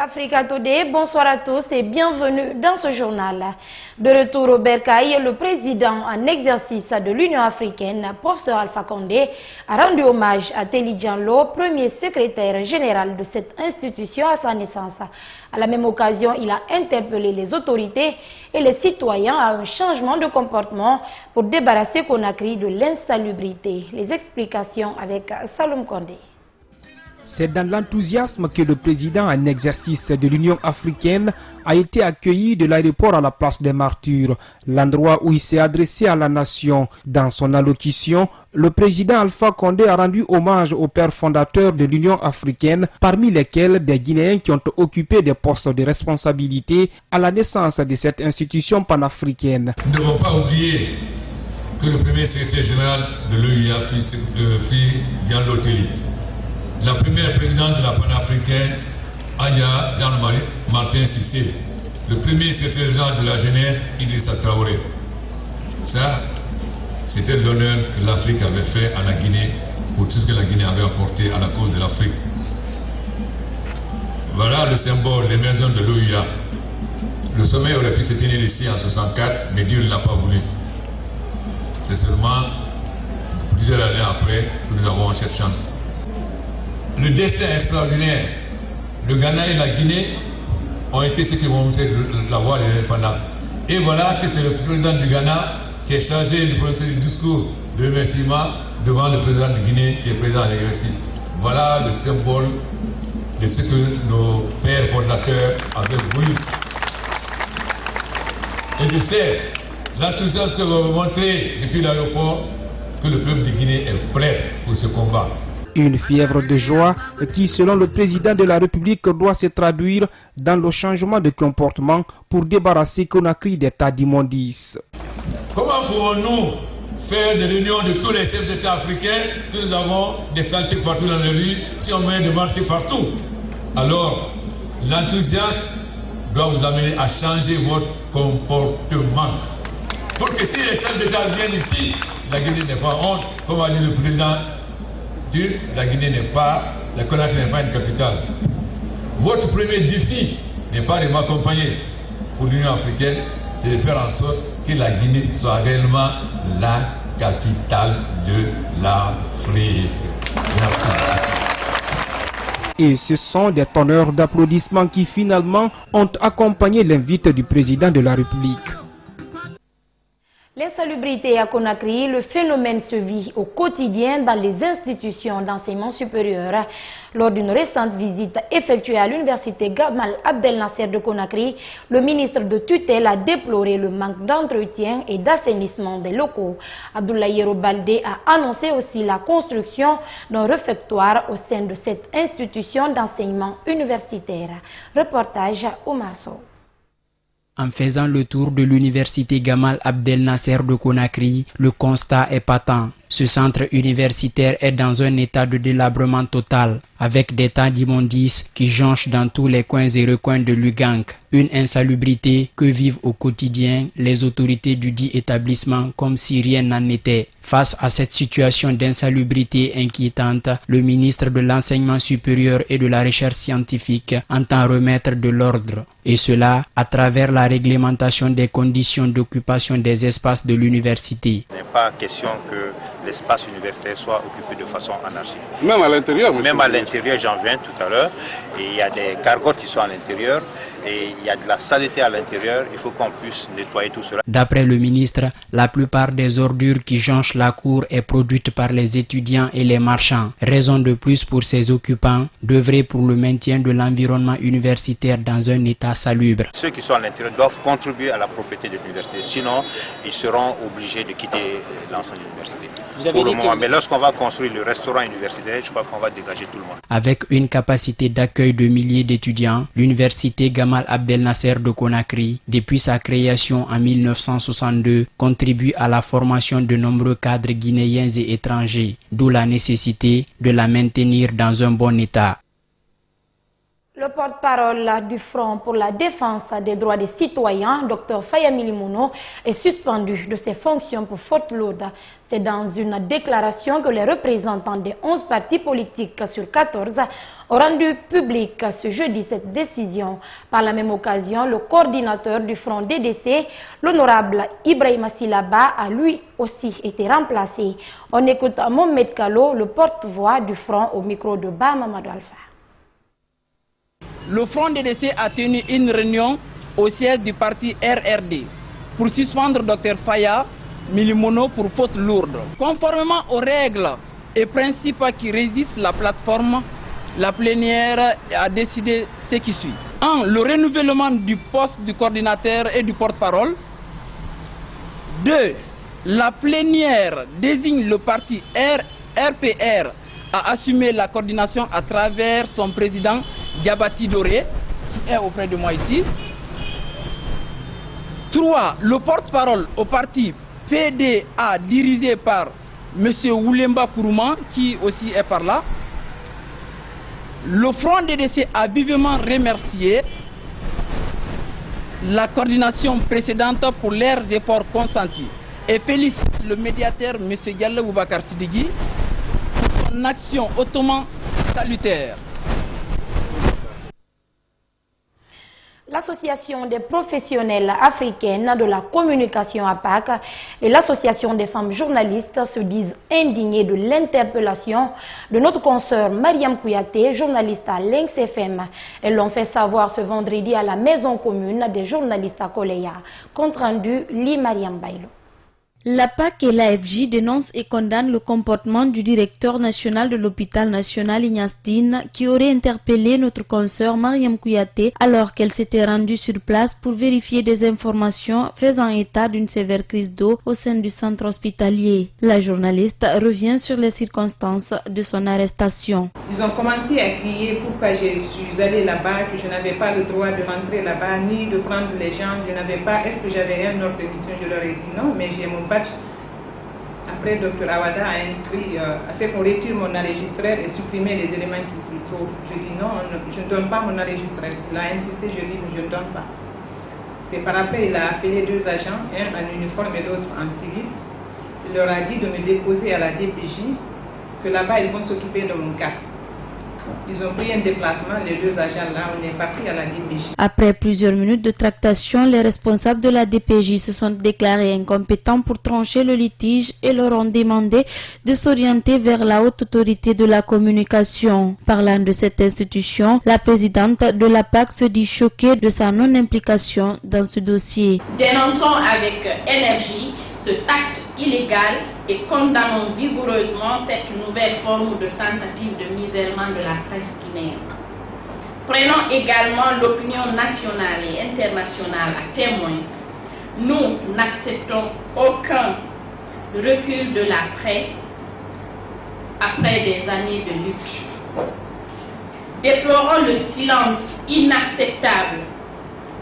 Africa Today, bonsoir à tous et bienvenue dans ce journal. De retour au Bercail, le président en exercice de l'Union africaine, professeur Alpha Condé, a rendu hommage à Teli Diallo, premier secrétaire général de cette institution à sa naissance. À la même occasion, il a interpellé les autorités et les citoyens à un changement de comportement pour débarrasser Conakry de l'insalubrité. Les explications avec Saloum Condé. C'est dans l'enthousiasme que le président en exercice de l'Union africaine a été accueilli de l'aéroport à la place des Martyrs, l'endroit où il s'est adressé à la nation. Dans son allocution, le président Alpha Condé a rendu hommage aux pères fondateurs de l'Union africaine, parmi lesquels des Guinéens qui ont occupé des postes de responsabilité à la naissance de cette institution panafricaine. Nous ne devons pas oublier que le premier secrétaire général de l'OUA fut Diallo Teli. La première présidente de la panafricaine, Aya Jean-Martin Cissé. Le premier secrétaire général de la jeunesse, Idrissa Traoré. Ça, c'était l'honneur que l'Afrique avait fait à la Guinée pour tout ce que la Guinée avait apporté à la cause de l'Afrique. Voilà le symbole, l'émergence de l'OUA. Le sommet aurait pu se tenir ici en 64, mais Dieu ne l'a pas voulu. C'est seulement plusieurs années après que nous avons cette chance. Le destin extraordinaire, le Ghana et la Guinée ont été ceux qui vont montrer la voie de l'indépendance. Et voilà que c'est le président du Ghana qui est chargé de prononcer le discours de remerciement devant le président de Guinée qui est président en exercice. Voilà le symbole de ce que nos pères fondateurs avaient voulu. Et je sais l'enthousiasme que vous montrez depuis l'aéroport que le peuple de Guinée est prêt pour ce combat. Une fièvre de joie qui, selon le président de la République, doit se traduire dans le changement de comportement pour débarrasser Conakry d'état d'immondice. Comment pouvons-nous faire de l'union de tous les chefs d'État africains si nous avons des saletés partout dans les rues, si on met de marcher partout? Alors, l'enthousiasme doit vous amener à changer votre comportement. Pour que si les chefs d'État viennent ici, la Guinée n'est pas honte, comme a dit le président. La Guinée n'est pas, la Conakry n'est pas une capitale. Votre premier défi n'est pas de m'accompagner pour l'Union africaine, c'est de faire en sorte que la Guinée soit réellement la capitale de l'Afrique. Merci. Et ce sont des tonneurs d'applaudissements qui finalement ont accompagné l'invite du président de la République. L'insalubrité à Conakry, le phénomène se vit au quotidien dans les institutions d'enseignement supérieur. Lors d'une récente visite effectuée à l'université Gamal Abdel Nasser de Conakry, le ministre de tutelle a déploré le manque d'entretien et d'assainissement des locaux. Abdoulaye Baldé a annoncé aussi la construction d'un réfectoire au sein de cette institution d'enseignement universitaire. Reportage Oumar Sow. En faisant le tour de l'université Gamal Abdel Nasser de Conakry, le constat est patent. Ce centre universitaire est dans un état de délabrement total, avec des tas d'immondices qui jonchent dans tous les coins et recoins de l'Ugank. Une insalubrité que vivent au quotidien les autorités du dit établissement comme si rien n'en était. Face à cette situation d'insalubrité inquiétante, le ministre de l'Enseignement supérieur et de la Recherche scientifique entend remettre de l'ordre. Et cela à travers la réglementation des conditions d'occupation des espaces de l'université. Il n'est pas question que l'espace universitaire soit occupé de façon anarchique. Même à l'intérieur, monsieur. Même à l'intérieur, j'en viens tout à l'heure, et il y a des gargotes qui sont à l'intérieur, et il y a de la saleté à l'intérieur, il faut qu'on puisse nettoyer tout cela. D'après le ministre, la plupart des ordures qui jonchent la cour est produite par les étudiants et les marchands. Raison de plus pour ces occupants d'œuvrer pour le maintien de l'environnement universitaire dans un état salubre. Ceux qui sont à l'intérieur doivent contribuer à la propriété de l'université, sinon ils seront obligés de quitter l'ensemble de l'université. Pour le moment, mais lorsqu'on va construire le restaurant universitaire, je crois qu'on va dégager tout le monde. Avec une capacité d'accueil de milliers d'étudiants, l'université Gamal Abdel Nasser de Conakry, depuis sa création en 1962, contribue à la formation de nombreux cadres guinéens et étrangers, d'où la nécessité de la maintenir dans un bon état. Le porte-parole du Front pour la défense des droits des citoyens, Dr Faya Milimono, est suspendu de ses fonctions pour faute lourde. C'est dans une déclaration que les représentants des 11 partis politiques sur 14 ont rendu public ce jeudi cette décision. Par la même occasion, le coordinateur du Front DDC, l'honorable Ibrahima Silaba, a lui aussi été remplacé. On écoute Mohamed Kalo, le porte-voix du Front, au micro de Mamadou Alpha. Le Front DDC a tenu une réunion au siège du parti RRD pour suspendre Dr Faya Milimono pour faute lourde. Conformément aux règles et principes qui régissent la plateforme, la plénière a décidé ce qui suit. 1. Le renouvellement du poste du coordinateur et du porte-parole. 2. La plénière désigne le parti RPR à assumer la coordination à travers son président Diabati Doré, qui est auprès de moi ici. 3. Le porte-parole au parti PDA dirigé par M. Oulemba Kourouma, qui aussi est par là. Le Front DDC a vivement remercié la coordination précédente pour leurs efforts consentis et félicite le médiateur M. Diallo Boubacar Sidiki pour son action hautement salutaire. L'Association des professionnels africaines de la communication APAC et l'Association des femmes journalistes se disent indignées de l'interpellation de notre consoeur Mariam Kouyaté, journaliste à Lynx FM. Elles l'ont fait savoir ce vendredi à la maison commune des journalistes à Koleya. Compte rendu, Li Mariam Bailo. L'APAC et l'AFJ dénoncent et condamnent le comportement du directeur national de l'hôpital national Ignastine qui aurait interpellé notre consoeur Mariam Kouyaté alors qu'elle s'était rendue sur place pour vérifier des informations faisant état d'une sévère crise d'eau au sein du centre hospitalier. La journaliste revient sur les circonstances de son arrestation. Ils ont commencé à crier pourquoi je suis allée là-bas, que je n'avais pas le droit de rentrer là-bas, ni de prendre les gens, je n'avais pas, est-ce que j'avais un ordre de mission, je leur ai dit non, mais j'ai mon badge. Après, Dr Awada a inscrit à ce qu'on retire mon enregistreur et supprimer les éléments qui s'y trouvent. Je dis non, je ne donne pas mon enregistreur. Il a insisté, je dis je ne donne pas. C'est par après, il a appelé 2 agents, un en uniforme et l'autre en civil. Il leur a dit de me déposer à la DPJ, que là-bas ils vont s'occuper de mon cas. Ils ont pris un déplacement, les 2 agents là, on est parti à la DPJ. Après plusieurs minutes de tractation, les responsables de la DPJ se sont déclarés incompétents pour trancher le litige et leur ont demandé de s'orienter vers la haute autorité de la communication. Parlant de cette institution, la présidente de l'APAC se dit choquée de sa non-implication dans ce dossier. Dénonçons avec énergie ce acte illégal et condamnons vigoureusement cette nouvelle forme de tentative de misèrement de la presse guinéenne. Prenons également l'opinion nationale et internationale à témoin. Nous n'acceptons aucun recul de la presse après des années de lutte. Déplorons le silence inacceptable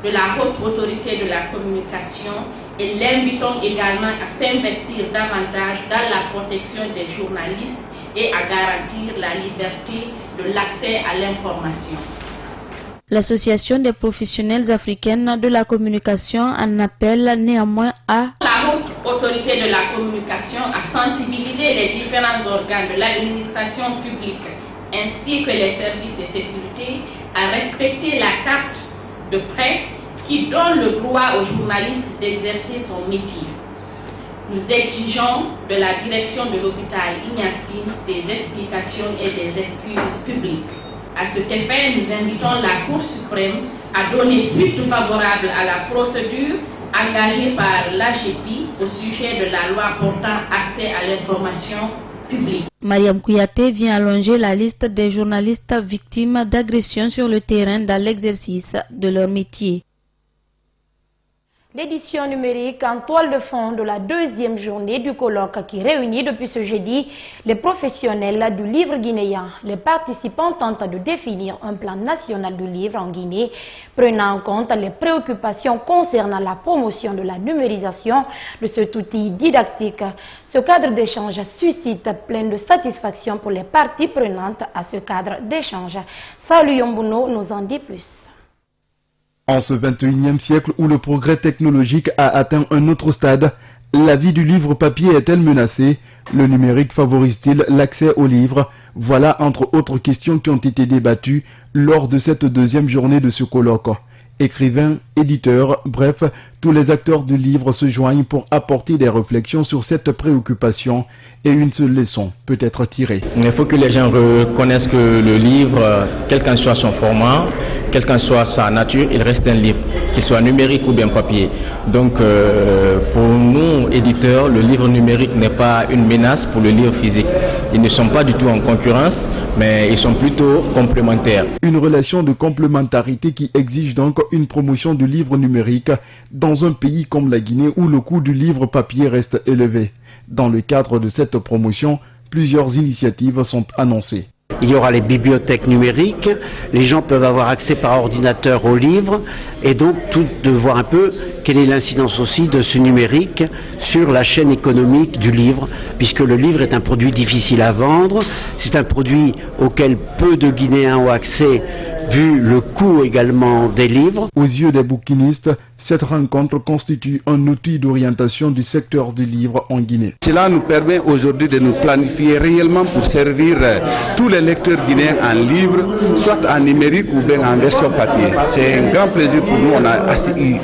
de la haute autorité de la communication et l'invitons également à s'investir davantage dans la protection des journalistes et à garantir la liberté de l'accès à l'information. L'Association des professionnels africaines de la communication en appelle néanmoins à la haute autorité de la communication à sensibiliser les différents organes de l'administration publique ainsi que les services de sécurité à respecter la carte de presse qui donne le droit aux journalistes d'exercer son métier. Nous exigeons de la direction de l'hôpital Ignastine des explications et des excuses publiques. À cet effet, nous invitons la Cour suprême à donner suite favorable à la procédure engagée par l'AGEPI au sujet de la loi portant accès à l'information publique. Mariam Kouyaté vient allonger la liste des journalistes victimes d'agressions sur le terrain dans l'exercice de leur métier. L'édition numérique en toile de fond de la deuxième journée du colloque qui réunit depuis ce jeudi les professionnels du livre guinéen. Les participants tentent de définir un plan national du livre en Guinée, prenant en compte les préoccupations concernant la promotion de la numérisation de cet outil didactique. Ce cadre d'échange suscite plein de satisfaction pour les parties prenantes à ce cadre d'échange. Salut Yombuno nous en dit plus. En ce 21e siècle où le progrès technologique a atteint un autre stade, la vie du livre papier est-elle menacée? Le numérique favorise-t-il l'accès aux livres? Voilà entre autres questions qui ont été débattues lors de cette deuxième journée de ce colloque. Écrivains, éditeurs, bref, tous les acteurs du livre se joignent pour apporter des réflexions sur cette préoccupation et une seule leçon peut être tirée. Il faut que les gens reconnaissent que le livre, quel qu'en soit son format, quelle qu'en soit sa nature, il reste un livre, qu'il soit numérique ou bien papier. Donc pour nous, éditeurs, le livre numérique n'est pas une menace pour le livre physique. Ils ne sont pas du tout en concurrence, mais ils sont plutôt complémentaires. Une relation de complémentarité qui exige donc une promotion du livre numérique dans un pays comme la Guinée où le coût du livre papier reste élevé. Dans le cadre de cette promotion, plusieurs initiatives sont annoncées. Il y aura les bibliothèques numériques, les gens peuvent avoir accès par ordinateur aux livres et donc tout de voir un peu quelle est l'incidence aussi de ce numérique sur la chaîne économique du livre, puisque le livre est un produit difficile à vendre, c'est un produit auquel peu de Guinéens ont accès vu le coût également des livres. Aux yeux des bouquinistes, cette rencontre constitue un outil d'orientation du secteur du livre en Guinée. Cela nous permet aujourd'hui de nous planifier réellement pour servir tous les lecteurs guinéens en livre, soit en numérique ou bien en version papier. C'est un grand plaisir pour nous, on a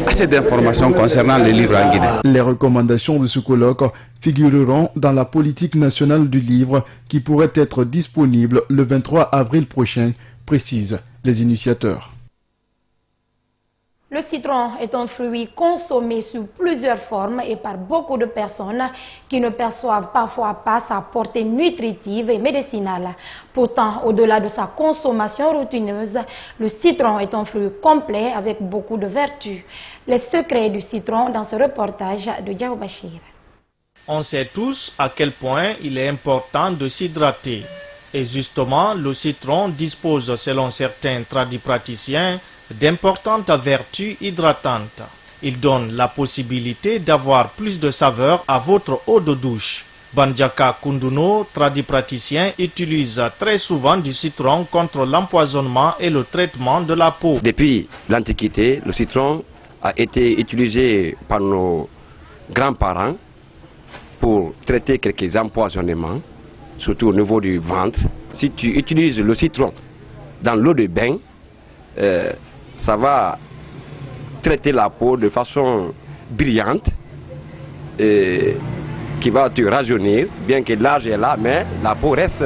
assez d'informations concernant les livres en Guinée. Les recommandations de ce colloque figureront dans la politique nationale du livre qui pourrait être disponible le 23 avril prochain, précisent les initiateurs. Le citron est un fruit consommé sous plusieurs formes et par beaucoup de personnes qui ne perçoivent parfois pas sa portée nutritive et médicinale. Pourtant, au-delà de sa consommation routineuse, le citron est un fruit complet avec beaucoup de vertus. Les secrets du citron dans ce reportage de Diao Bachir. On sait tous à quel point il est important de s'hydrater. Et justement, le citron dispose, selon certains tradipraticiens, d'importantes vertus hydratantes. Il donne la possibilité d'avoir plus de saveur à votre eau de douche. Bandiaka Kunduno, tradipraticien, utilise très souvent du citron contre l'empoisonnement et le traitement de la peau. Depuis l'Antiquité, le citron a été utilisé par nos grands-parents pour traiter quelques empoisonnements, surtout au niveau du ventre. Si tu utilises le citron dans l'eau de bain, ça va traiter la peau de façon brillante et qui va te rajeunir, bien que l'âge est là, mais la peau reste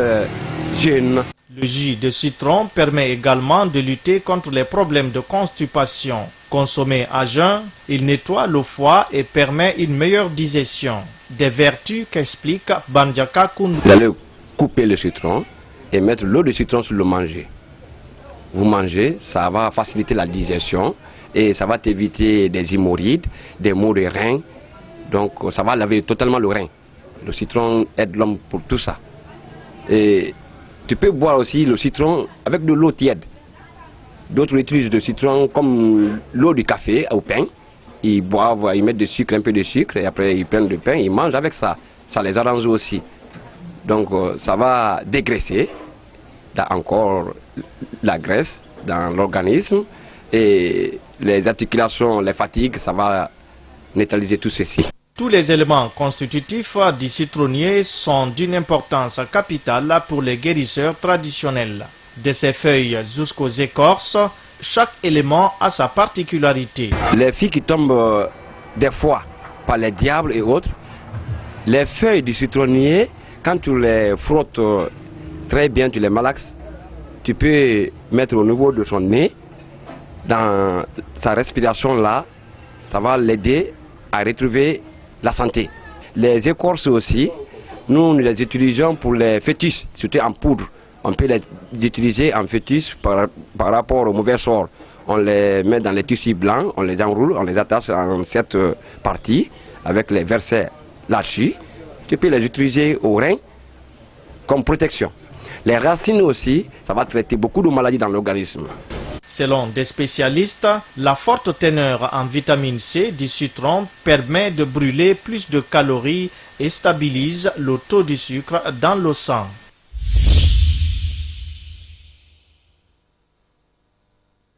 jeune. Le jus de citron permet également de lutter contre les problèmes de constipation. Consommé à jeun, il nettoie le foie et permet une meilleure digestion. Des vertus qu'explique Bandiaka Kundu. Vous allez couper le citron et mettre l'eau de citron sur le manger. Vous mangez, ça va faciliter la digestion et ça va t'éviter des hémorroïdes, des maux de rein. Donc ça va laver totalement le rein. Le citron aide l'homme pour tout ça. Et tu peux boire aussi le citron avec de l'eau tiède. D'autres utilisent le citron comme l'eau du café au pain. Ils boivent, ils mettent du sucre, un peu de sucre, et après ils prennent du pain, ils mangent avec ça. Ça les arrange aussi. Donc ça va dégraisser encore la graisse dans l'organisme et les articulations, les fatigues, ça va neutraliser tout ceci. Tous les éléments constitutifs du citronnier sont d'une importance capitale pour les guérisseurs traditionnels. De ses feuilles jusqu'aux écorces, chaque élément a sa particularité. Les filles qui tombent des fois par les diables et autres, les feuilles du citronnier, quand tu les frottes très bien, tu les malaxes, tu peux mettre au niveau de son nez, dans sa respiration là, ça va l'aider à retrouver la santé. Les écorces aussi, nous les utilisons pour les fœtus, surtout en poudre. On peut les utiliser en fœtus par rapport au mauvais sort on les met dans les tissus blancs, on les enroule, on les attache en 7 parties avec les versets là-dessus. Tu peux les utiliser au rein comme protection. Les racines aussi, ça va traiter beaucoup de maladies dans l'organisme. Selon des spécialistes, la forte teneur en vitamine C du citron permet de brûler plus de calories et stabilise le taux de sucre dans le sang.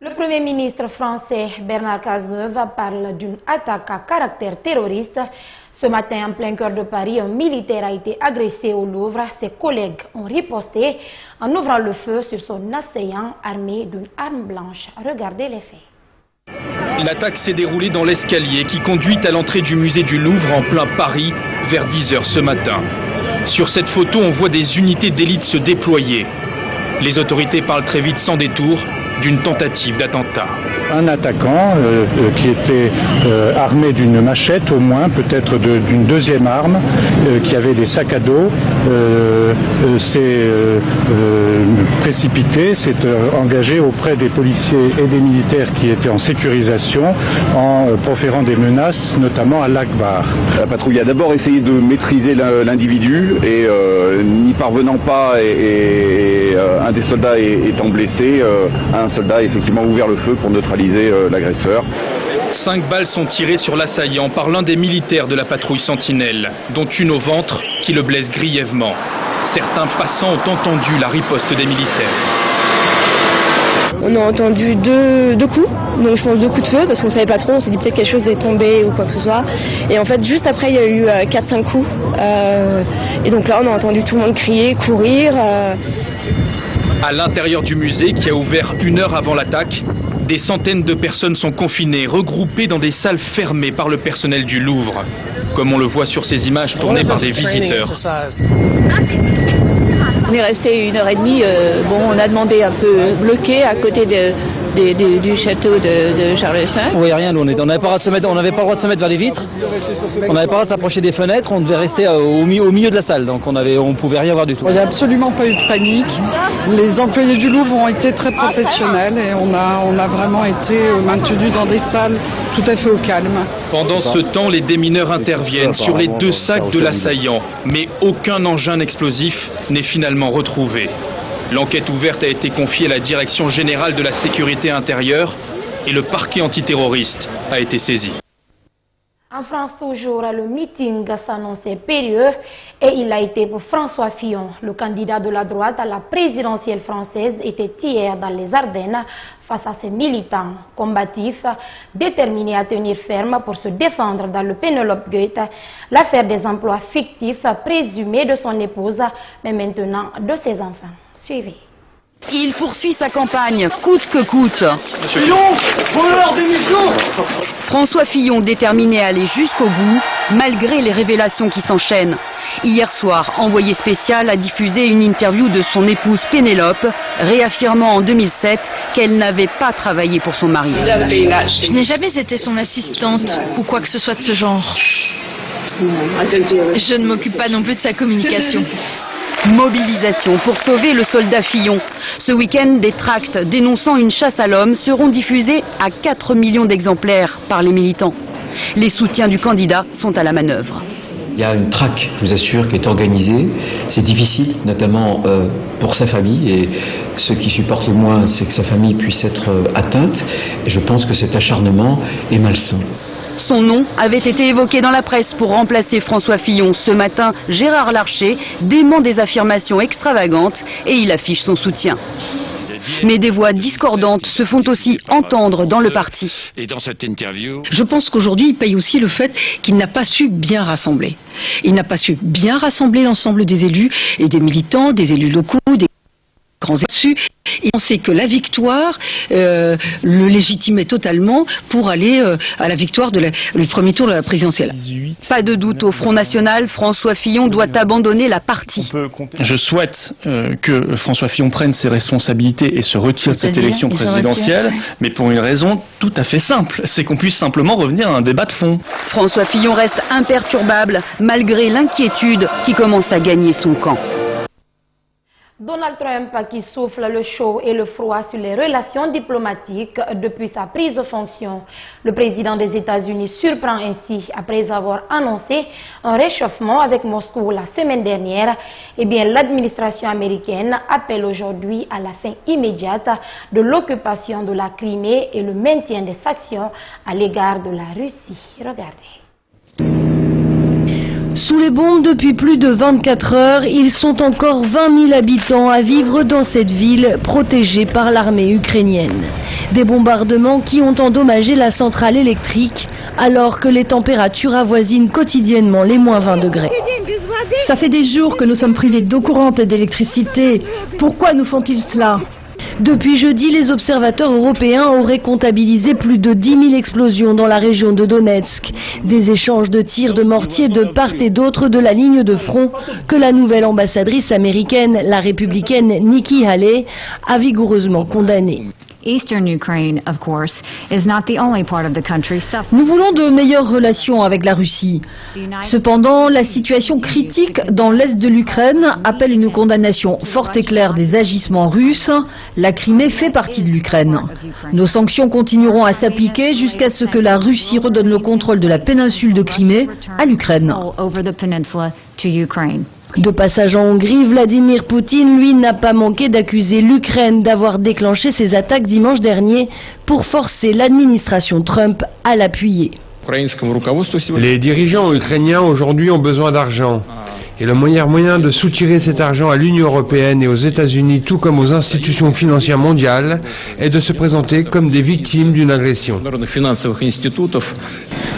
Le Premier ministre français Bernard Cazeneuve parle d'une attaque à caractère terroriste. Ce matin, en plein cœur de Paris, un militaire a été agressé au Louvre. Ses collègues ont riposté en ouvrant le feu sur son assaillant armé d'une arme blanche. Regardez les faits. L'attaque s'est déroulée dans l'escalier qui conduit à l'entrée du musée du Louvre en plein Paris vers 10 h ce matin. Sur cette photo, on voit des unités d'élite se déployer. Les autorités parlent très vite sans détour d'une tentative d'attentat. Un attaquant qui était armé d'une machette au moins, peut-être d'une deuxième arme, qui avait des sacs à dos, s'est précipité, s'est engagé auprès des policiers et des militaires qui étaient en sécurisation en proférant des menaces, notamment à l'Akbar. La patrouille a d'abord essayé de maîtriser l'individu et n'y parvenant pas et un des soldats étant blessé, un soldat a effectivement ouvert le feu pour neutraliser l'agresseur. 5 balles sont tirées sur l'assaillant par l'un des militaires de la patrouille Sentinelle, dont une au ventre qui le blesse grièvement. Certains passants ont entendu la riposte des militaires. On a entendu deux coups, donc je pense 2 coups de feu parce qu'on ne savait pas trop, on s'est dit peut-être quelque chose est tombé ou quoi que ce soit. Et en fait juste après il y a eu 4-5 coups et donc là on a entendu tout le monde crier, courir. À l'intérieur du musée qui a ouvert 1 heure avant l'attaque, des centaines de personnes sont confinées, regroupées dans des salles fermées par le personnel du Louvre, comme on le voit sur ces images tournées par des visiteurs. On est resté 1h30, on a demandé un peu bloqué à côté du château de Charles V. On voyait rien, nous, on n'avait pas le droit de se mettre vers les vitres, on n'avait pas le droit de s'approcher des fenêtres, on devait rester au milieu de la salle, donc on pouvait rien voir du tout. Il n'y a absolument pas eu de panique, les employés du Louvre ont été très professionnels et on a vraiment été maintenus dans des salles tout à fait au calme. Pendant ce temps, les démineurs interviennent sur les 2 sacs de l'assaillant, mais aucun engin explosif n'est finalement retrouvé. L'enquête ouverte a été confiée à la Direction générale de la sécurité intérieure et le parquet antiterroriste a été saisi. En France, toujours, le meeting s'annonçait périlleux et il a été pour François Fillon. Le candidat de la droite à la présidentielle française était hier dans les Ardennes face à ses militants combatifs, déterminés à tenir ferme pour se défendre dans le Penelope Gate, l'affaire des emplois fictifs présumés de son épouse, mais maintenant de ses enfants. Suivez. Il poursuit sa campagne, coûte que coûte. Fillon, voleur d'émission. François Fillon déterminé à aller jusqu'au bout, malgré les révélations qui s'enchaînent. Hier soir, envoyé spécial a diffusé une interview de son épouse Pénélope, réaffirmant en 2007 qu'elle n'avait pas travaillé pour son mari. Je n'ai jamais été son assistante ou quoi que ce soit de ce genre. Je ne m'occupe pas non plus de sa communication. Mobilisation pour sauver le soldat Fillon. Ce week-end, des tracts dénonçant une chasse à l'homme seront diffusés à 4 millions d'exemplaires par les militants. Les soutiens du candidat sont à la manœuvre. Il y a une traque, je vous assure, qui est organisée. C'est difficile, notamment pour sa famille. Et ce qui supporte le moins, c'est que sa famille puisse être atteinte. Et je pense que cet acharnement est malsain. Son nom avait été évoqué dans la presse pour remplacer François Fillon. Ce matin, Gérard Larcher dément des affirmations extravagantes et il affiche son soutien. Mais des voix discordantes se font aussi entendre dans le parti. Et dans cette interview, je pense qu'aujourd'hui, il paye aussi le fait qu'il n'a pas su bien rassembler. Il n'a pas su bien rassembler l'ensemble des élus et des militants, des élus locaux, des grands élus. Il pensait que la victoire le légitimait totalement pour aller à la victoire du premier tour de la présidentielle. Pas de doute, au Front National, François Fillon doit abandonner la partie. Je souhaite que François Fillon prenne ses responsabilités et se retire de cette élection présidentielle, mais pour une raison tout à fait simple, c'est qu'on puisse simplement revenir à un débat de fond. François Fillon reste imperturbable, malgré l'inquiétude qui commence à gagner son camp. Donald Trump qui souffle le chaud et le froid sur les relations diplomatiques depuis sa prise de fonction. Le président des États-Unis surprend ainsi après avoir annoncé un réchauffement avec Moscou la semaine dernière. Eh bien, l'administration américaine appelle aujourd'hui à la fin immédiate de l'occupation de la Crimée et le maintien des sanctions à l'égard de la Russie. Regardez. Sous les bombes depuis plus de 24 heures, ils sont encore 20 000 habitants à vivre dans cette ville protégée par l'armée ukrainienne. Des bombardements qui ont endommagé la centrale électrique alors que les températures avoisinent quotidiennement les moins 20 degrés. Ça fait des jours que nous sommes privés d'eau courante et d'électricité. Pourquoi nous font-ils cela ? Depuis jeudi, les observateurs européens auraient comptabilisé plus de 10 000 explosions dans la région de Donetsk. Des échanges de tirs de mortier de part et d'autre de la ligne de front que la nouvelle ambassadrice américaine, la républicaine Nikki Haley, a vigoureusement condamné. Nous voulons de meilleures relations avec la Russie. Cependant, la situation critique dans l'est de l'Ukraine appelle une condamnation forte et claire des agissements russes. La Crimée fait partie de l'Ukraine. Nos sanctions continueront à s'appliquer jusqu'à ce que la Russie redonne le contrôle de la péninsule de Crimée à l'Ukraine. De passage en Hongrie, Vladimir Poutine, lui, n'a pas manqué d'accuser l'Ukraine d'avoir déclenché ses attaques dimanche dernier pour forcer l'administration Trump à l'appuyer. Les dirigeants ukrainiens aujourd'hui ont besoin d'argent. Et le meilleur moyen de soutirer cet argent à l'Union européenne et aux États-Unis, tout comme aux institutions financières mondiales, est de se présenter comme des victimes d'une agression.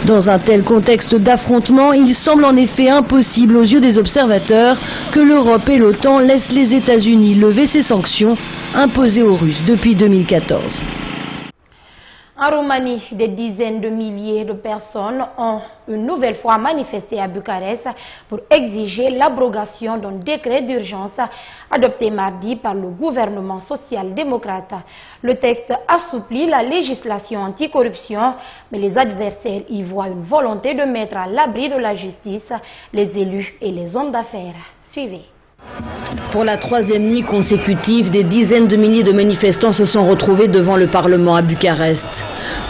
Dans un tel contexte d'affrontement, il semble en effet impossible aux yeux des observateurs que l'Europe et l'OTAN laissent les États-Unis lever ces sanctions imposées aux Russes depuis 2014. En Roumanie, des dizaines de milliers de personnes ont une nouvelle fois manifesté à Bucarest pour exiger l'abrogation d'un décret d'urgence adopté mardi par le gouvernement social-démocrate. Le texte assouplit la législation anticorruption, mais les adversaires y voient une volonté de mettre à l'abri de la justice les élus et les hommes d'affaires. Suivez. Pour la troisième nuit consécutive, des dizaines de milliers de manifestants se sont retrouvés devant le Parlement à Bucarest.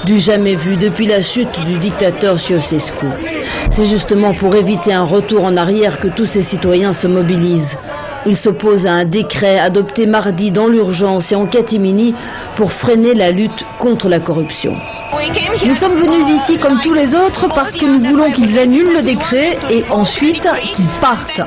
Du jamais vu depuis la chute du dictateur Ceausescu. C'est justement pour éviter un retour en arrière que tous ces citoyens se mobilisent. Ils s'opposent à un décret adopté mardi dans l'urgence et en catimini pour freiner la lutte contre la corruption. Nous sommes venus ici comme tous les autres parce que nous voulons qu'ils annulent le décret et ensuite qu'ils partent.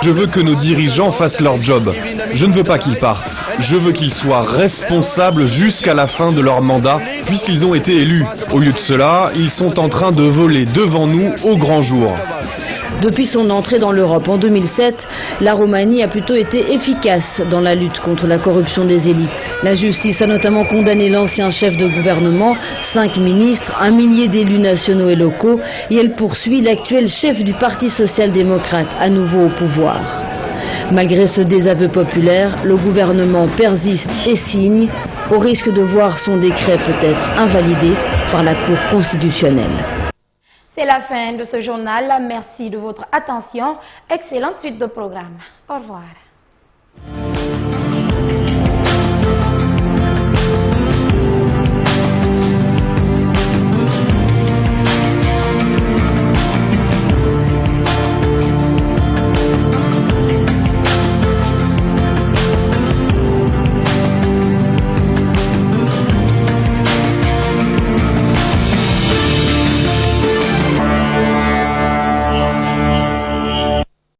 Je veux que nos dirigeants fassent leur job. Je ne veux pas qu'ils partent. Je veux qu'ils soient responsables jusqu'à la fin de leur mandat, puisqu'ils ont été élus. Au lieu de cela, ils sont en train de voler devant nous au grand jour. Depuis son entrée dans l'Europe en 2007, la Roumanie a plutôt été efficace dans la lutte contre la corruption des élites. La justice a notamment condamné l'ancien chef de gouvernement, 5 ministres, 1 millier d'élus nationaux et locaux, et elle poursuit l'actuel chef du Parti social-démocrate, à nouveau au pouvoir. Malgré ce désaveu populaire, le gouvernement persiste et signe, au risque de voir son décret peut-être invalidé par la Cour constitutionnelle. C'est la fin de ce journal. Merci de votre attention. Excellente suite de programme. Au revoir.